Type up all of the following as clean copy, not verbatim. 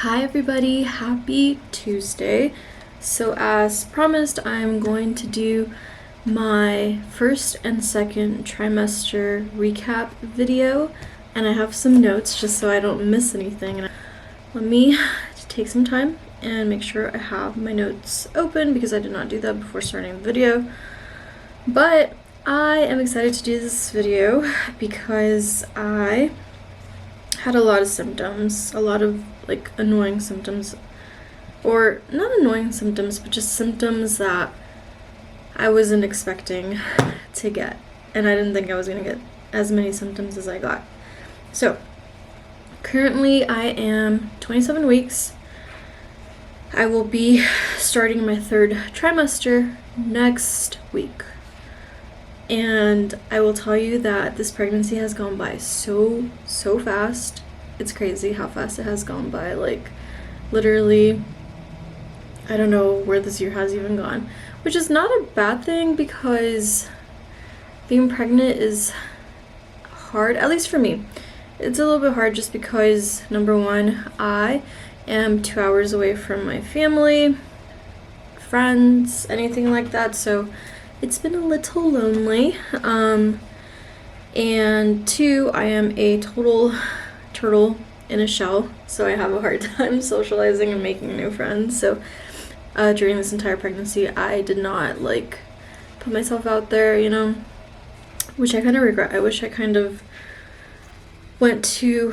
Hi everybody, happy Tuesday. So as promised, I'm going to do my first and second trimester recap video, and I have some notes just so I don't miss anything. And let me take some time and make sure I have my notes open because I did not do that before starting the video. But I am excited to do this video because I had a lot of symptoms, a lot of like annoying symptoms, or not annoying symptoms, but just symptoms that I wasn't expecting to get, and I didn't think I was gonna get as many symptoms as I got. So currently I am 27 weeks. I will be starting my third trimester next week. And I will tell you that this pregnancy has gone by so fast. It's crazy how fast it has gone by. Like, literally, I don't know where this year has even gone. Which is not a bad thing because being pregnant is hard, at least for me. It's a little bit hard just because, number one, I am 2 hours away from my family, friends, anything like that. So it's been a little lonely. And two, I am a total turtle in a shell, so I have a hard time socializing and making new friends. So during this entire pregnancy, I did not like put myself out there, you know, which I kind of regret. I wish I kind of went to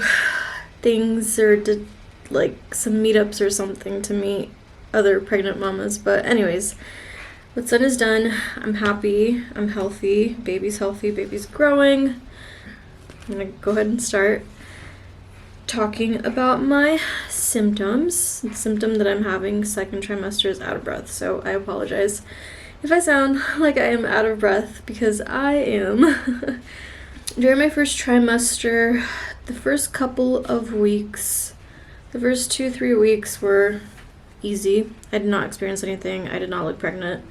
things or did like some meetups or something to meet other pregnant mamas. But anyways, what's done is done. I'm happy, I'm healthy, baby's healthy, baby's growing. I'm gonna go ahead and start talking about my symptoms. The symptom that I'm having second trimester is out of breath, so I apologize if I sound like I am out of breath, because I am. During my first trimester, the first couple of weeks, the first 2-3 weeks were easy. I did not experience anything. I did not look pregnant.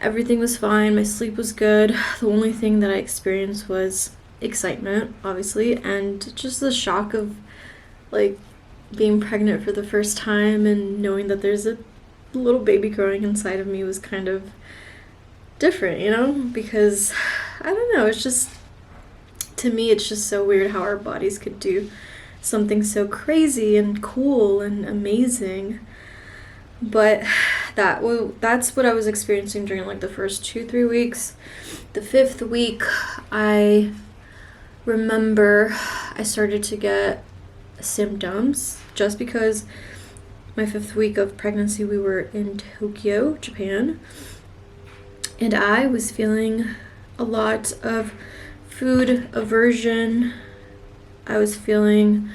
Everything was fine. My sleep was good. The only thing that I experienced was excitement, obviously, and just the shock of like being pregnant for the first time and knowing that there's a little baby growing inside of me was kind of different, you know, because I don't know, it's just, to me, it's just so weird how our bodies could do something so crazy and cool and amazing. But that's what I was experiencing during like the first 2-3 weeks. The 5th week, I remember I started to get symptoms just because my 5th week of pregnancy we were in Tokyo, Japan, and I was feeling a lot of food aversion. I was feeling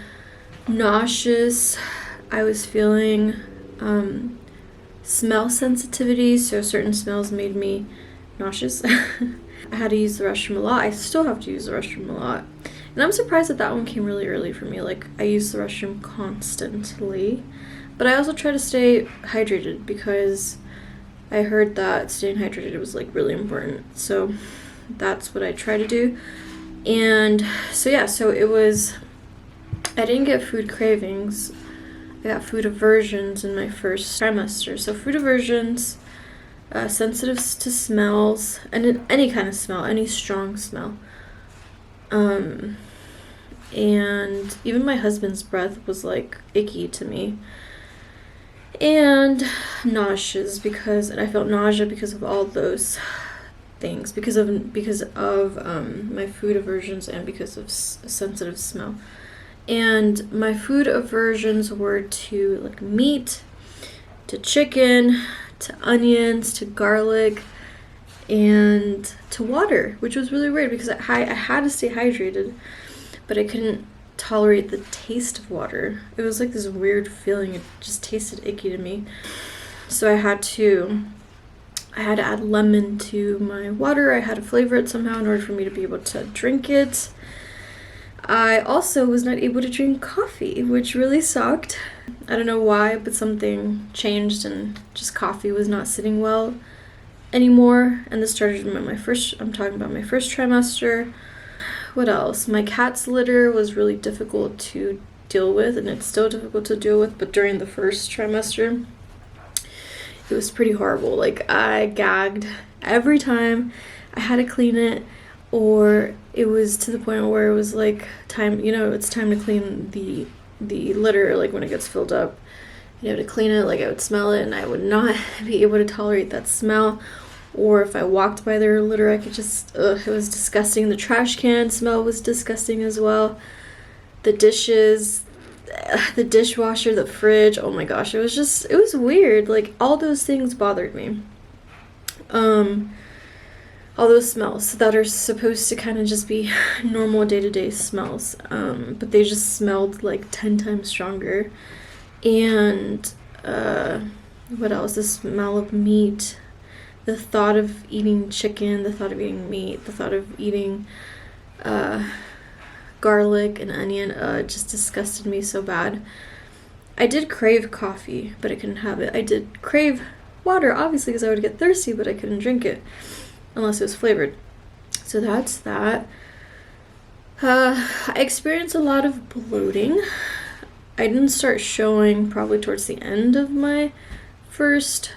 nauseous. I was feeling smell sensitivity, so certain smells made me nauseous. I had to use the restroom a lot. I still have to use the restroom a lot. And I'm surprised that one came really early for me. Like, I use the restroom constantly. But I also try to stay hydrated because I heard that staying hydrated was like really important. So that's what I try to do. And so yeah, so it was, I didn't get food cravings. I got food aversions in my first trimester. So food aversions, sensitive to smells, and any kind of smell, any strong smell. And even my husband's breath was like icky to me. And nauseous, because I felt nausea because of all those things, because of my food aversions and because of sensitive smell. And my food aversions were to like meat, to chicken, to onions, to garlic, and to water, which was really weird because I had to stay hydrated, but I couldn't tolerate the taste of water. It was like this weird feeling. It just tasted icky to me. So I had to add lemon to my water. I had to flavor it somehow in order for me to be able to drink it. I also was not able to drink coffee, which really sucked. I don't know why, but something changed and just coffee was not sitting well anymore. And this started in I'm talking about my first trimester. What else? My cat's litter was really difficult to deal with, and it's still difficult to deal with, but during the first trimester, it was pretty horrible. Like, I gagged every time I had to clean it, or it was to the point where it was like time, you know, it's time to clean the litter, like when it gets filled up. You have to clean it, like I would smell it, and I would not be able to tolerate that smell. Or if I walked by their litter, I could just, it was disgusting. The trash can smell was disgusting as well. The dishes, the dishwasher, the fridge, oh my gosh, it was weird. Like, all those things bothered me. All those smells that are supposed to kind of just be normal day-to-day smells, but they just smelled like 10 times stronger. And what else? The smell of meat, the thought of eating chicken, the thought of eating meat, the thought of eating garlic and onion, just disgusted me so bad. I did crave coffee, but I couldn't have it. I did crave water, obviously, because I would get thirsty, but I couldn't drink it unless it was flavored. So that's that. I experienced a lot of bloating. I didn't start showing probably towards the end of my first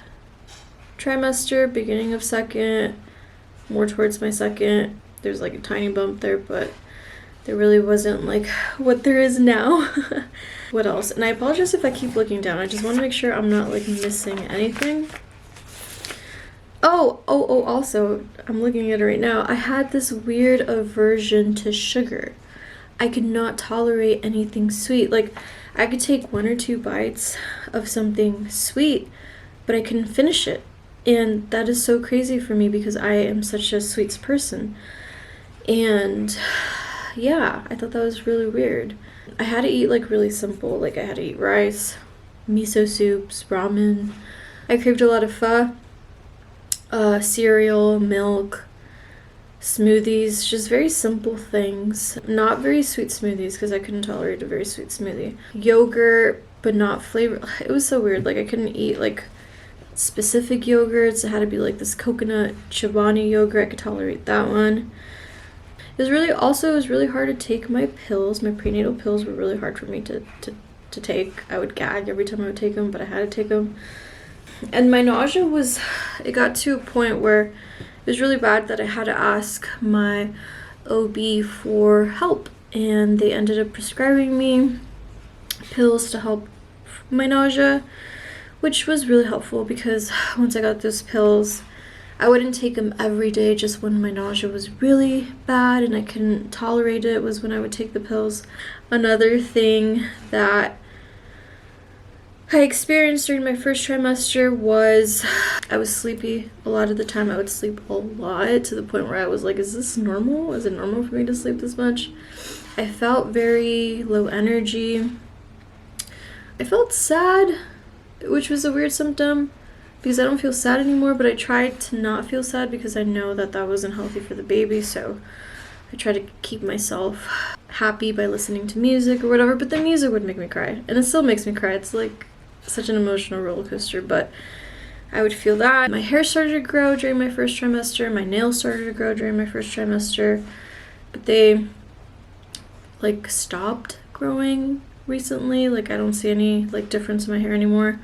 trimester, beginning of second, more towards my second. There's like a tiny bump there, but there really wasn't like what there is now. What else? And I apologize if I keep looking down. I just want to make sure I'm not like missing anything. Oh, also, I'm looking at it right now. I had this weird aversion to sugar. I could not tolerate anything sweet. Like, I could take 1 or 2 bites of something sweet, but I couldn't finish it. And that is so crazy for me because I am such a sweets person. And yeah, I thought that was really weird. I had to eat like really simple. Like, I had to eat rice, miso soups, ramen. I craved a lot of pho. Cereal, milk, smoothies, just very simple things. Not very sweet smoothies because I couldn't tolerate a very sweet smoothie. Yogurt, but not flavor. It was so weird. Like, I couldn't eat like specific yogurts. It had to be like this coconut Chobani yogurt. I could tolerate that one. It was really hard to take my pills. My prenatal pills were really hard for me to take. I would gag every time I would take them, but I had to take them. And my nausea it got to a point where it was really bad that I had to ask my OB for help. And they ended up prescribing me pills to help my nausea, which was really helpful because once I got those pills, I wouldn't take them every day. Just when my nausea was really bad and I couldn't tolerate it was when I would take the pills. Another thing that I experienced during my first trimester was I was sleepy a lot of the time. I would sleep a lot to the point where I was like, is this normal? Is it normal for me to sleep this much? I felt very low energy. I felt sad, which was a weird symptom because I don't feel sad anymore, but I tried to not feel sad because I know that that wasn't healthy for the baby. So I tried to keep myself happy by listening to music or whatever, but the music would make me cry, and it still makes me cry. It's like such an emotional roller coaster, but I would feel that. My hair started to grow during my first trimester. My nails started to grow during my first trimester, but they like stopped growing recently. Like, I don't see any like difference in my hair anymore.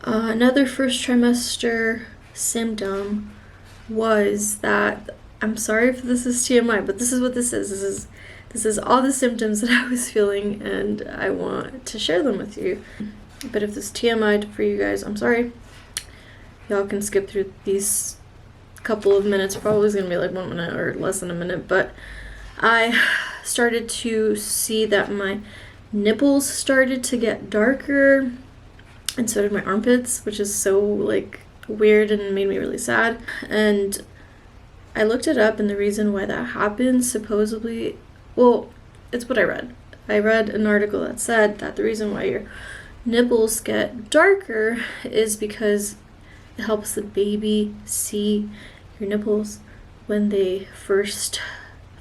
Another first trimester symptom was that, I'm sorry if this is TMI, but this is what this is. This is all the symptoms that I was feeling, and I want to share them with you. But if this is TMI for you guys, I'm sorry. Y'all can skip through these couple of minutes. Probably is going to be like 1 minute or less than a minute. But I started to see that my nipples started to get darker, and so did my armpits, which is so like weird and made me really sad. And I looked it up, and the reason why that happened, supposedly, well, it's what I read. I read an article that said that the reason why your nipples get darker is because it helps the baby see your nipples when they first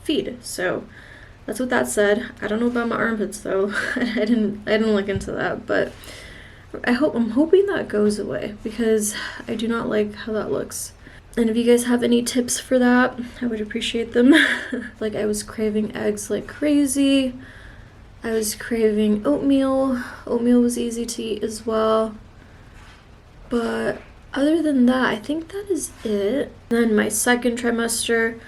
feed. So that's what that said. I don't know about my armpits though. I didn't look into that, but I'm hoping that goes away because I do not like how that looks. And if you guys have any tips for that, I would appreciate them. Like, I was craving eggs like crazy. I was craving oatmeal. Oatmeal was easy to eat as well. But other than that, I think that is it. Then my second trimester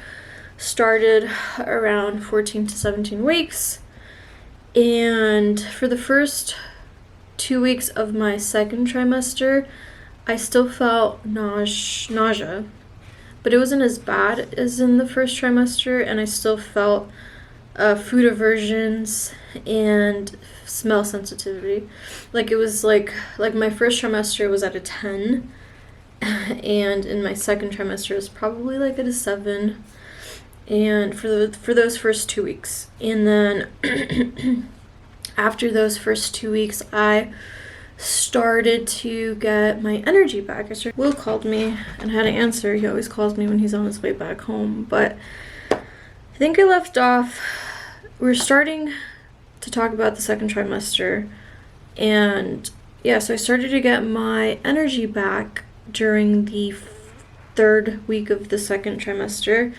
started around 14 to 17 weeks. And for the first 2 weeks of my second trimester, I still felt nausea, but it wasn't as bad as in the first trimester, and I still felt food aversions and smell sensitivity. Like it was like my first trimester was at a 10, and in my second trimester it was probably like at a 7. And for those first 2 weeks, and then after those first 2 weeks, I started to get my energy back. Will called me and had to answer. He always calls me when he's on his way back home. But I think I left off. We're starting to talk about the second trimester. And yeah, so I started to get my energy back during the third week of the second trimester.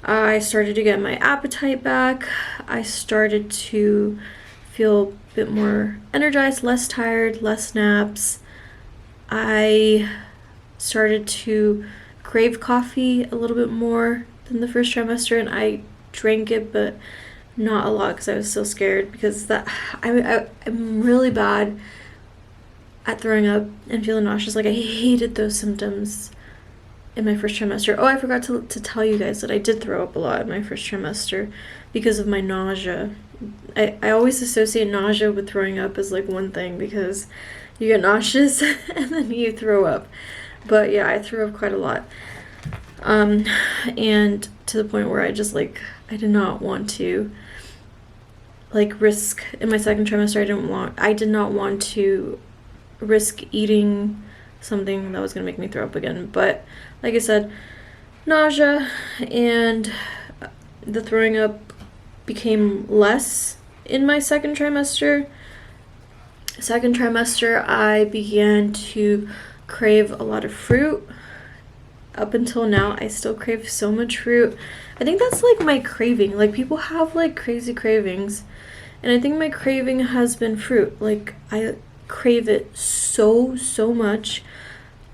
I started to get my appetite back. I started to feel a bit more energized, less tired, less naps. I started to crave coffee a little bit more than the first trimester, and I drank it, but not a lot because I was so scared, because I'm really bad at throwing up and feeling nauseous. Like I hated those symptoms in my first trimester. Oh, I forgot to tell you guys that I did throw up a lot in my first trimester because of my nausea. I always associate nausea with throwing up as like one thing, because you get nauseous and then you throw up. But yeah, I threw up quite a lot. And to the point where I just like, I did not want to like risk, in my second trimester, I did not want to risk eating something that was going to make me throw up again. But like I said, nausea and the throwing up became less in my second trimester. Second trimester, I began to crave a lot of fruit. Up until now, I still crave so much fruit. I think that's like my craving. Like people have like crazy cravings, and I think my craving has been fruit. Like I crave it so much.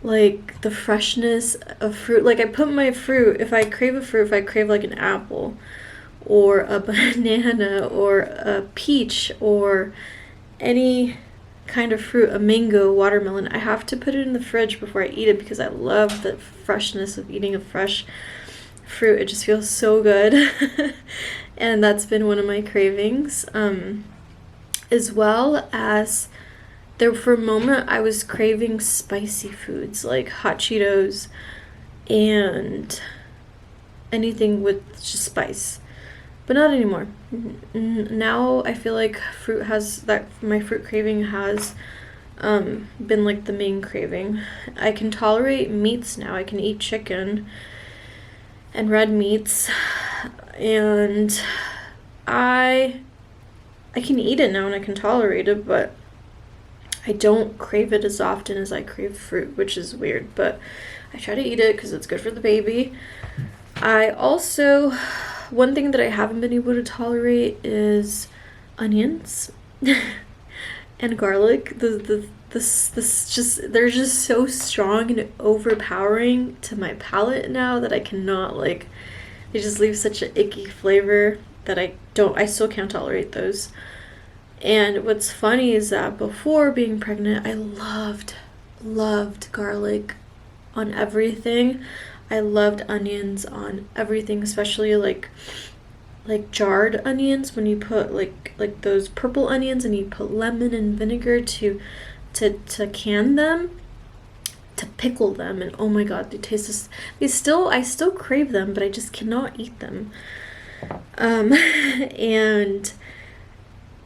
Like the freshness of fruit. Like I put my fruit, if I crave a fruit, if I crave like an apple or a banana or a peach or any kind of fruit, a mango, watermelon, I have to put it in the fridge before I eat it, because I love the freshness of eating a fresh fruit. It just feels so good. And that's been one of my cravings. As well as there, for a moment, I was craving spicy foods like hot Cheetos and anything with just spice, but not anymore. Now I feel like my fruit craving has been like the main craving. I can tolerate meats now. I can eat chicken and red meats, and I can eat it now and I can tolerate it, but I don't crave it as often as I crave fruit, which is weird, but I try to eat it because it's good for the baby. I also, one thing that I haven't been able to tolerate is onions and garlic. They're just so strong and overpowering to my palate now that I cannot, like, they just leave such an icky flavor that I still can't tolerate those. And what's funny is that before being pregnant, I loved garlic on everything. I loved onions on everything, especially like jarred onions, when you put like those purple onions and you put lemon and vinegar to can them, to pickle them, and oh my god, they taste I still crave them, but I just cannot eat them. And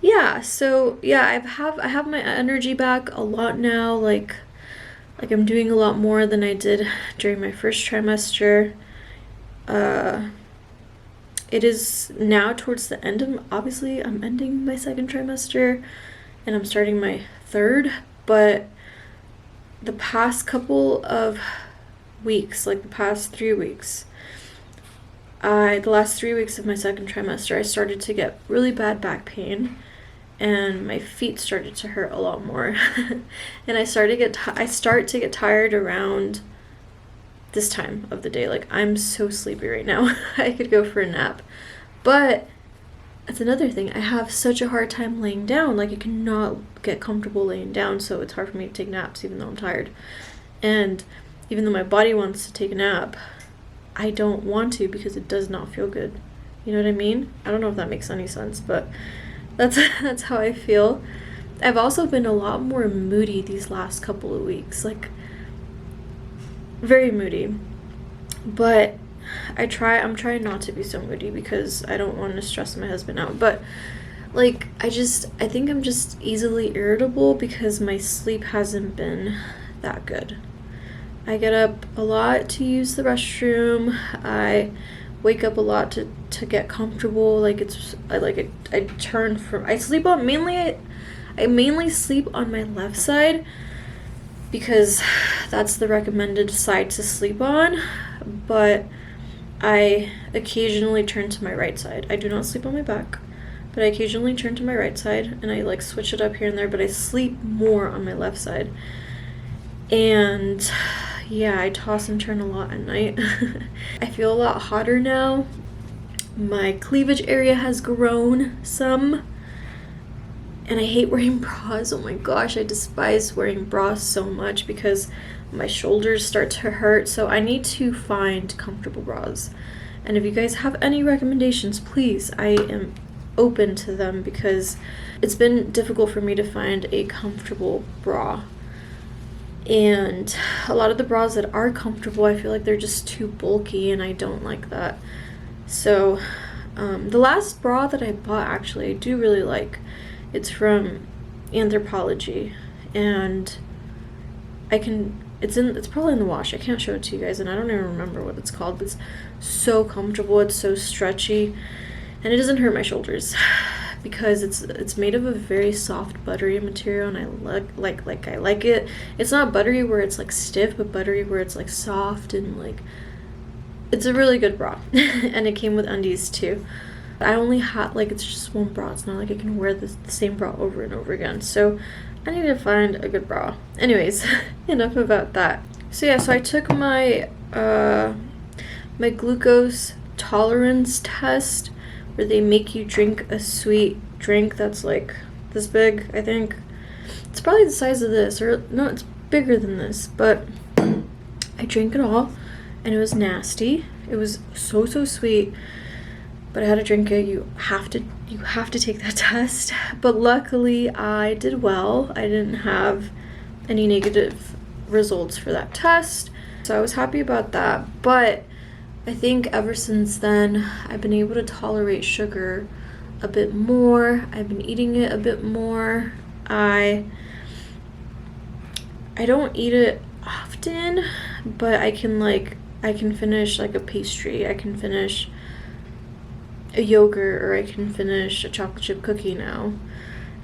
yeah, so yeah, I have my energy back a lot now. Like I'm doing a lot more than I did during my first trimester. It is now towards the end of, obviously I'm ending my second trimester and I'm starting my third, but the past couple of weeks, like the past 3 weeks, The last 3 weeks of my second trimester, I started to get really bad back pain, and my feet started to hurt a lot more. And I start to get tired around this time of the day. Like, I'm so sleepy right now. I could go for a nap. But that's another thing. I have such a hard time laying down. Like, I cannot get comfortable laying down, so it's hard for me to take naps even though I'm tired. And even though my body wants to take a nap, I don't want to because it does not feel good. You know what I mean? I don't know if that makes any sense, but that's how I feel. I've also been a lot more moody these last couple of weeks, like very moody. But I'm trying not to be so moody because I don't want to stress my husband out. But like, I think I'm just easily irritable because my sleep hasn't been that good. I get up a lot to use the restroom. I wake up a lot to get comfortable. Like, I sleep on I mainly sleep on my left side because that's the recommended side to sleep on, but I occasionally turn to my right side. I do not sleep on my back, but I occasionally turn to my right side, and I like switch it up here and there, but I sleep more on my left side. And yeah, I toss and turn a lot at night. I feel a lot hotter now. My cleavage area has grown some. And I hate wearing bras. Oh my gosh, I despise wearing bras so much because my shoulders start to hurt. So I need to find comfortable bras. And if you guys have any recommendations, please, I am open to them because it's been difficult for me to find a comfortable bra. And a lot of the bras that are comfortable, I feel like they're just too bulky, and I don't like that. So the last bra that I bought, actually, I do really like. It's from Anthropology, and it's probably in the wash. I can't show it to you guys, and I don't even remember what it's called, but it's so comfortable. It's so stretchy, and it doesn't hurt my shoulders because it's made of a very soft, buttery material, and I like it. It's not buttery where it's like stiff, but buttery where it's like soft, and like it's a really good bra. And it came with undies too. I only had, like, it's just one bra. It's not like I can wear the same bra over and over again. So I need to find a good bra. Anyways, enough about that. So yeah, so I took my my glucose tolerance test, where they make you drink a sweet drink that's like this big, I think. It's probably the size of this, or no, it's bigger than this, but I drank it all, and it was nasty. It was so sweet. But I had to drink it. You have to take that test. But luckily I did well. I didn't have any negative results for that test, so I was happy about that. But I think ever since then I've been able to tolerate sugar a bit more. I've been eating it a bit more. I don't eat it often, but I can finish like a pastry. I can finish a yogurt, or I can finish a chocolate chip cookie now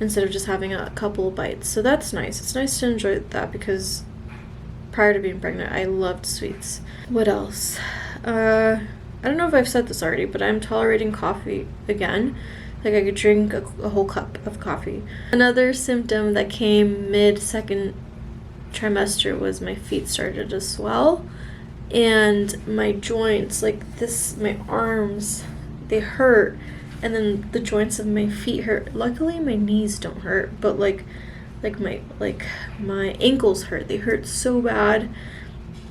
instead of just having a couple of bites. So that's nice. It's nice to enjoy that because prior to being pregnant, I loved sweets. What else? I don't know if I've said this already, but I'm tolerating coffee again. Like, I could drink a whole cup of coffee. Another symptom that came mid-second trimester was my feet started to swell, and my joints, like this, my arms, they hurt, and then the joints of my feet hurt. Luckily my knees don't hurt, but like my ankles hurt. They hurt so bad.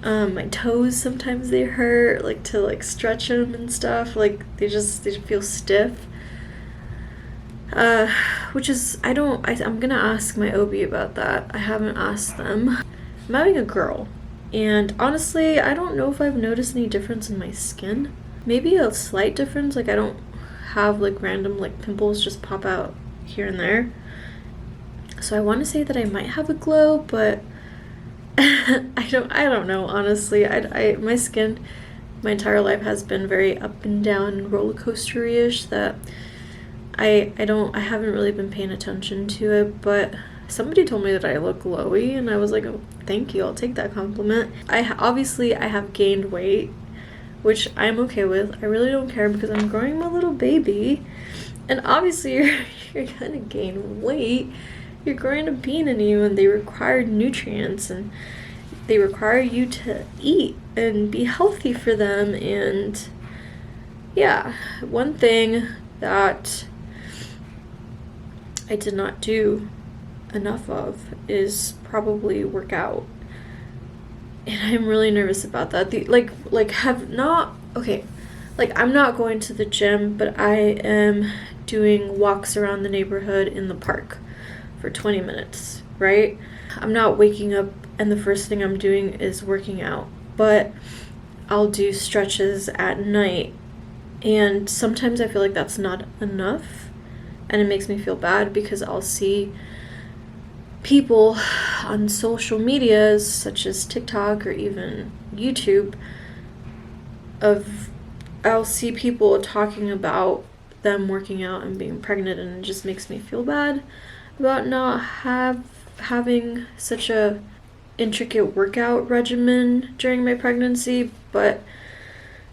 My toes, sometimes they hurt, like to like stretch them and stuff. Like they just feel stiff. Which is, I'm gonna ask my OB about that. I haven't asked them. I'm having a girl, and honestly I don't know if I've noticed any difference in my skin. Maybe a slight difference, like I don't have like random like pimples just pop out here and there. So I want to say that I might have a glow, but I don't know, honestly. My skin my entire life has been very up and down and roller coaster-ish, that I haven't really been paying attention to it. But somebody told me that I look glowy, and I was like, oh, thank you, I'll take that compliment. Obviously I have gained weight which I'm okay with. I really don't care because I'm growing my little baby. And obviously you're gonna gain weight. You're growing a being in you, and they require nutrients, and they require you to eat and be healthy for them. And yeah, one thing that I did not do enough of is probably work out. And I'm really nervous about that. I'm not going to the gym, but I am doing walks around the neighborhood in the park for 20 minutes, right? I'm not waking up and the first thing I'm doing is working out, but I'll do stretches at night. And sometimes I feel like that's not enough, and it makes me feel bad because I'll see people on social medias such as TikTok or even YouTube I'll see people talking about them working out and being pregnant, and it just makes me feel bad about not having such a intricate workout regimen during my pregnancy. But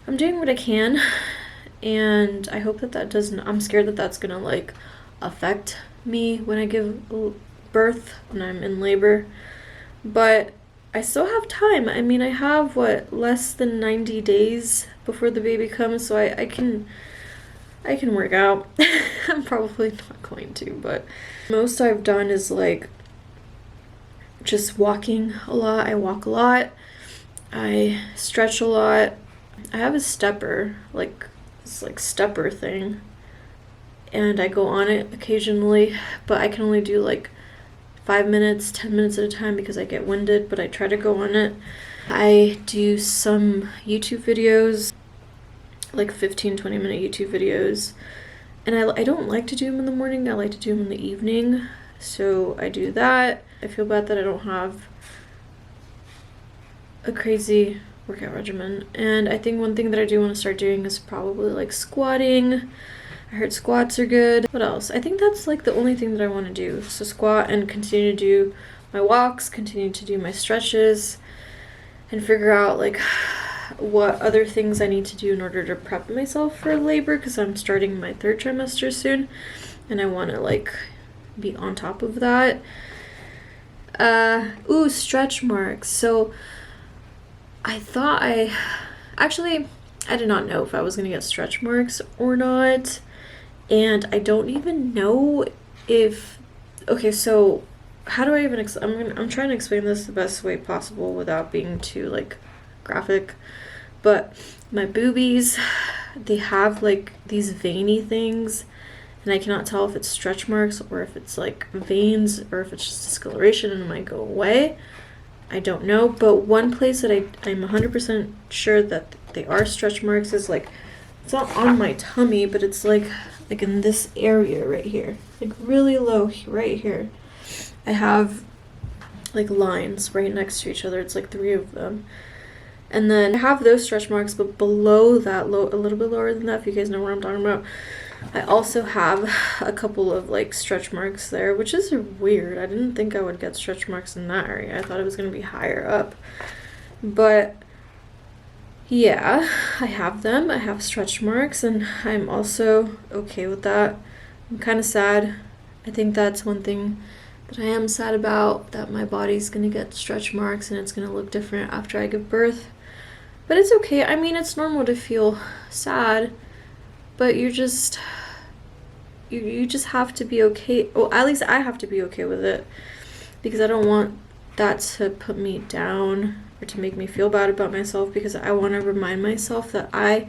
I'm doing what I can, and I hope that doesn't, I'm scared that that's gonna like affect me when I give birth, when I'm in labor. But I still have time. I mean, I have less than 90 days before the baby comes, so I can work out. I'm probably not going to, but most I've done is like just walking a lot. I walk a lot. I stretch a lot. I have a stepper, like this like stepper thing, and I go on it occasionally, but I can only do like 5 minutes, 10 minutes at a time because I get winded, but I try to go on it. I do some YouTube videos, like 15-20 minute YouTube videos, and I don't like to do them in the morning. I like to do them in the evening, so I do that. I feel bad that I don't have a crazy workout regimen, and I think one thing that I do want to start doing is probably like squatting. I heard squats are good. What else? I think that's like the only thing that I want to do. So squat and continue to do my walks, continue to do my stretches, and figure out like what other things I need to do in order to prep myself for labor, because I'm starting my 3rd trimester soon and I want to like be on top of that. Stretch marks. So I thought I did not know if I was gonna get stretch marks or not. And I don't even know if, okay, so how do I even, I'm trying to explain this the best way possible without being too like graphic, but my boobies, they have like these veiny things, and I cannot tell if it's stretch marks or if it's like veins or if it's just discoloration and it might go away. I don't know, but one place that I'm 100% sure that they are stretch marks is like, it's not on my tummy, but it's like in this area right here, like really low right here. I have like lines right next to each other. It's like 3 of them. And then I have those stretch marks, but below that, a little bit lower than that, if you guys know what I'm talking about, I also have a couple of like stretch marks there, which is weird. I didn't think I would get stretch marks in that area. I thought it was going to be higher up. But yeah, I have them. I have stretch marks, and I'm also okay with that. I'm kind of sad. I think that's one thing that I am sad about, that my body's going to get stretch marks and it's going to look different after I give birth. But it's okay. I mean, it's normal to feel sad, but you just have to be okay. Well, at least I have to be okay with it, because I don't want that to put me down or to make me feel bad about myself, because I want to remind myself that I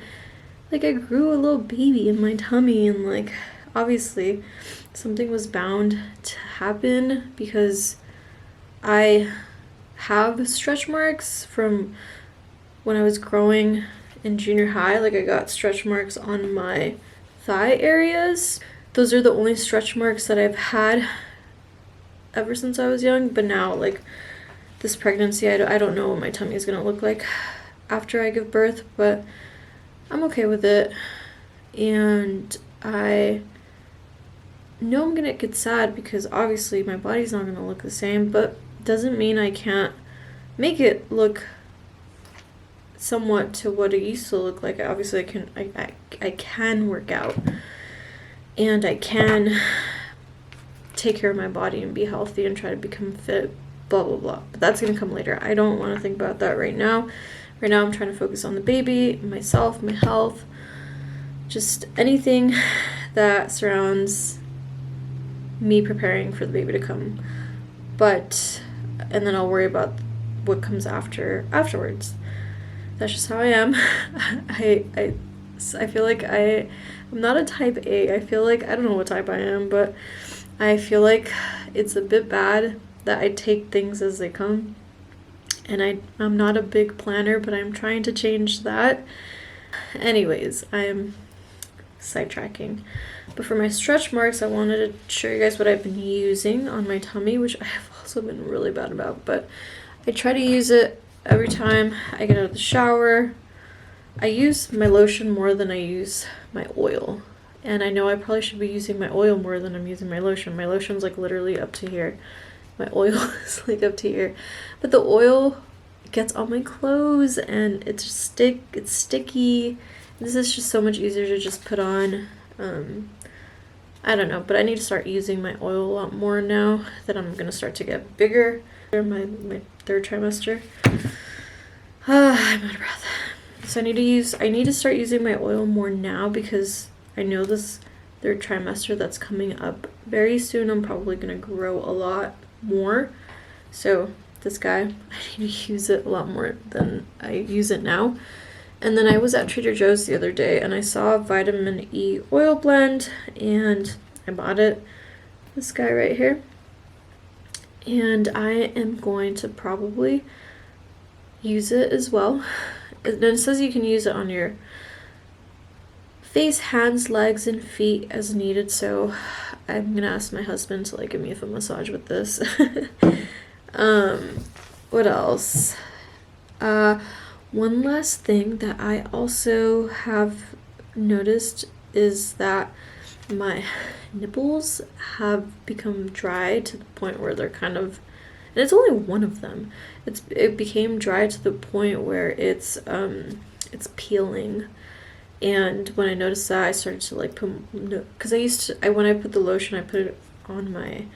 grew a little baby in my tummy, and like obviously something was bound to happen, because I have stretch marks from when I was growing in junior high. Like I got stretch marks on my thigh areas. Those are the only stretch marks that I've had ever since I was young, but now like this pregnancy, I don't know what my tummy is gonna look like after I give birth, but I'm okay with it. And I know I'm gonna get sad, because obviously my body's not gonna look the same, but doesn't mean I can't make it look somewhat to what it used to look like. Obviously I can work out and I can take care of my body and be healthy and try to become fit, blah blah blah, but that's gonna come later. I don't want to think about that right now. Right now I'm trying to focus on the baby, myself, my health, just anything that surrounds me preparing for the baby to come. And then I'll worry about what comes afterwards. That's just how I am. I feel like I'm not a type A. I feel like, I don't know what type I am, but I feel like it's a bit bad that I take things as they come. And I'm not a big planner, but I'm trying to change that. Anyways, I'm sidetracking. But for my stretch marks, I wanted to show you guys what I've been using on my tummy, which I have also been really bad about. But I try to use it every time I get out of the shower. I use my lotion more than I use my oil. And I know I probably should be using my oil more than I'm using my lotion. My lotion's like literally up to here. My oil is like up to here. But the oil gets on my clothes and it's sticky. This is just so much easier to just put on. I don't know, but I need to start using my oil a lot more now that I'm going to start to get bigger. My third trimester. I'm out of breath. So I need to start using my oil more now because I know this third trimester that's coming up very soon, I'm probably going to grow a lot more. So this guy, I need to use it a lot more than I use it now. And then I was at Trader Joe's the other day and I saw a vitamin E oil blend and I bought it. This guy right here. And I am going to probably use it as well. And it says you can use it on your face, hands, legs, and feet as needed. So I'm gonna ask my husband to like give me a foot massage with this. What else? One last thing that I also have noticed is that my nipples have become dry to the point where they're kind of, and it's only one of them. It became dry to the point where it's peeling. And when I noticed that, I started to like put, because when I put the lotion, I put it on my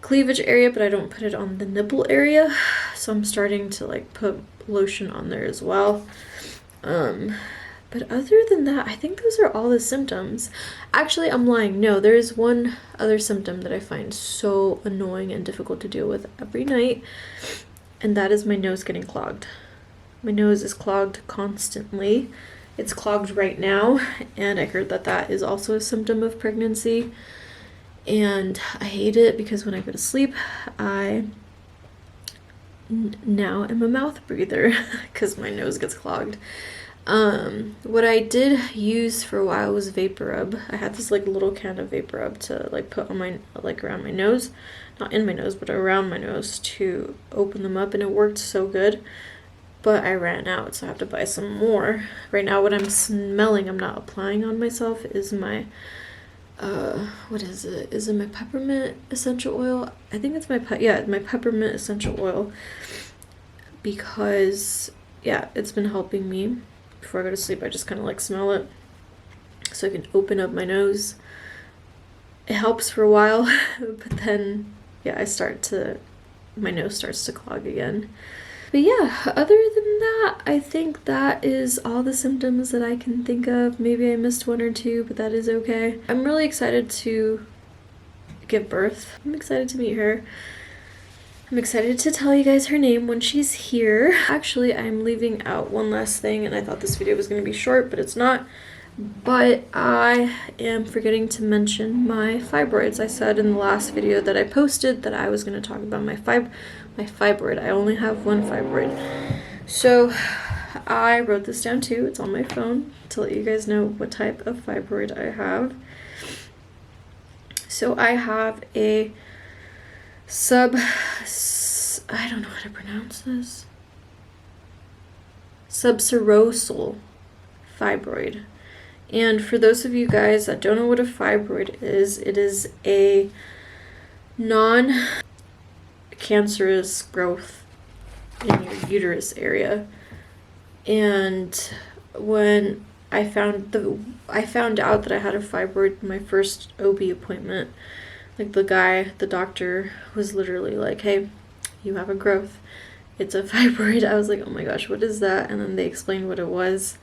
cleavage area, but I don't put it on the nipple area. So I'm starting to like put lotion on there as well. But other than that, I think those are all the symptoms. Actually, I'm lying. No, there is one other symptom that I find so annoying and difficult to deal with every night, and that is my nose getting clogged. My nose is clogged constantly. It's clogged right now, and I heard that that is also a symptom of pregnancy. And I hate it because when I go to sleep, I now am a mouth breather because my nose gets clogged. What I did use for a while was Vapor Rub. I had this like little can of Vapor Rub to like put on my, like around my nose, not in my nose, but around my nose to open them up, and it worked so good. But I ran out, so I have to buy some more. Right now what I'm smelling, I'm not applying on myself, is my what is it? Is it my peppermint essential oil? I think it's my peppermint essential oil, because yeah, it's been helping me. Before I go to sleep, I just kind of like smell it so I can open up my nose. It helps for a while, but then yeah, my nose starts to clog again. But yeah, other than that, I think that is all the symptoms that I can think of. Maybe I missed one or two, but that is okay. I'm really excited to give birth. I'm excited to meet her. I'm excited to tell you guys her name when she's here. Actually, I'm leaving out one last thing, and I thought this video was going to be short, but it's not. But I am forgetting to mention my fibroids. I said in the last video that I posted that I was going to talk about my fibroid. I only have one fibroid. So I wrote this down too. It's on my phone to let you guys know what type of fibroid I have. So I have a I don't know how to pronounce this. Subserosal fibroid. And for those of you guys that don't know what a fibroid is, it is a non-cancerous growth in your uterus area. And when I found out that I had a fibroid in my first OB appointment, like the doctor was literally like, "Hey, you have a growth. It's a fibroid." I was like, "Oh my gosh, what is that?" And then they explained what it was.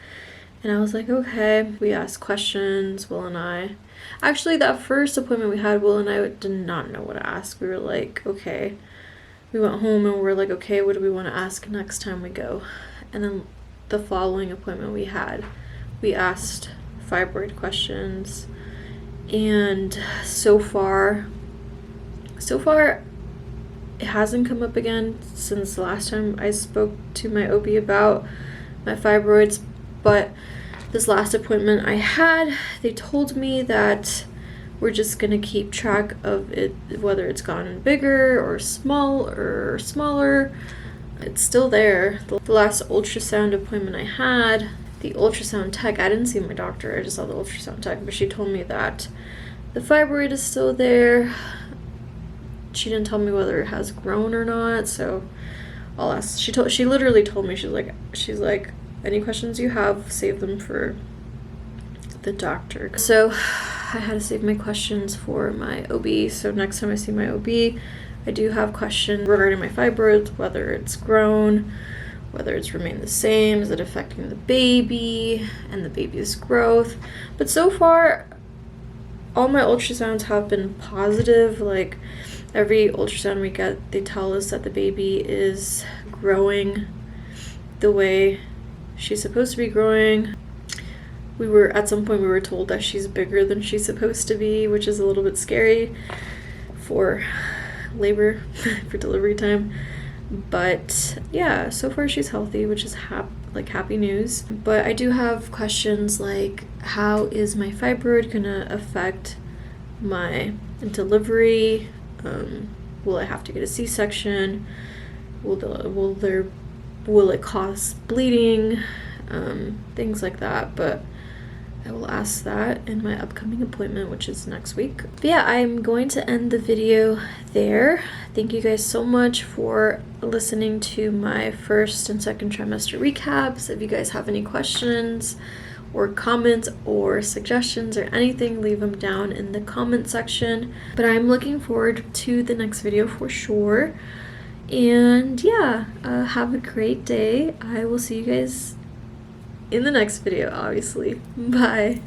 And I was like, okay. We asked questions, Will and I. Actually, that first appointment we had, Will and I did not know what to ask. We were like, okay. We went home and we were like, okay, what do we want to ask next time we go? And then the following appointment we had, we asked fibroid questions. And so far, it hasn't come up again since the last time I spoke to my OB about my fibroids. But this last appointment I had, they told me that we're just gonna keep track of it, whether it's gotten bigger or smaller. It's still there. The last ultrasound appointment I had, the ultrasound tech, I didn't see my doctor, I just saw the ultrasound tech, but she told me that the fibroid is still there. She didn't tell me whether it has grown or not, so I'll ask. She literally told me, she's like, any questions you have, save them for the doctor. So I had to save my questions for my OB. So next time I see my OB, I do have questions regarding my fibroids, whether it's grown, whether it's remained the same, is it affecting the baby and the baby's growth. But so far, all my ultrasounds have been positive. Like every ultrasound we get, they tell us that the baby is growing the way she's supposed to be growing. At some point we were told that she's bigger than she's supposed to be, which is a little bit scary for labor, for delivery time. But yeah, so far she's healthy, which is happy news. But I do have questions like, how is my fibroid gonna affect my delivery? Will I have to get a C-section? Will it cause bleeding? Things like that. But I will ask that in my upcoming appointment, which is next week. But yeah, I'm going to end the video there. Thank you guys so much for listening to my first and second trimester recaps. If you guys have any questions or comments or suggestions or anything, leave them down in the comment section. But I'm looking forward to the next video for sure. And yeah, have a great day. I will see you guys in the next video, obviously. Bye.